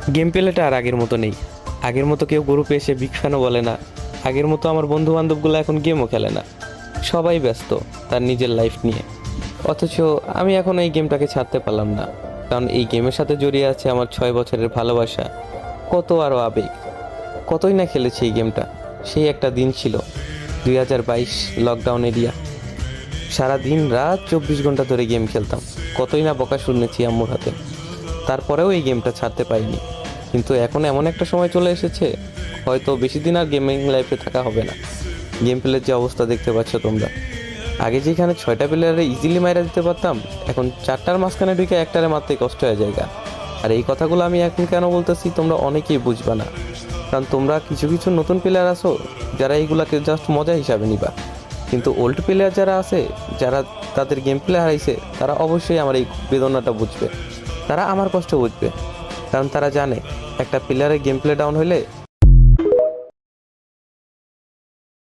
Game প্লেটা আর আগের মতো নেই। আগের মতো কেউ গ্রুপে এসে বিগ ফ্যানও বলে না। আগের মতো আমার বন্ধু বান্ধবগুলো এখন গেমও খেলে না। সবাই ব্যস্ত তার নিজের লাইফ নিয়ে। অথচ আমি এখন এই গেমটাকে ছাড়তে পারলাম না, কারণ এই গেমের সাথে জড়িয়ে আছে আমার 6 বছরের ভালোবাসা, কত আরও আবেগ। কতই না খেলেছি এই গেমটা। সেই একটা দিন ছিল 2022 লকডাউন এরিয়া। সারা দিন রাত 24 ঘন্টা ধরে গেম খেলতাম। কতই না বকা শুনেছি আম্মুর হাতে। তারপরেও এই গেমটা ছাড়তে পারিনি। কিন্তু এখন এমন একটা সময় চলে এসেছে, হয়তো বেশি দিন আর গেমিং লাইফে থাকা হবে না। গেম প্লের যে অবস্থা দেখতে পাচ্ছ তোমরা। আগে যেখানে 6টা প্লেয়ারে ইজিলি মাইরা দিতে পারতাম, এখন 4টার মাঝখানে ঢুকে একটারে মারতে কষ্ট হয়ে যায়। আর এই কথাগুলো আমি এখন কেন বলতেছি তোমরা অনেকেই বুঝবা না, কারণ তোমরা কিছু কিছু নতুন প্লেয়ার আছো যারা এইগুলাকে জাস্ট মজা হিসাবে নিবা। কিন্তু ওল্ড প্লেয়ার যারা আছে, যারা তাদের গেম প্লে হারাইছে, তারা অবশ্যই আমার এই বেদনাটা বুঝবে। তারা আমার কষ্ট বুঝবে, কারণ তারা জানে একটা প্লেয়ারের গেম প্লে ডাউন হলে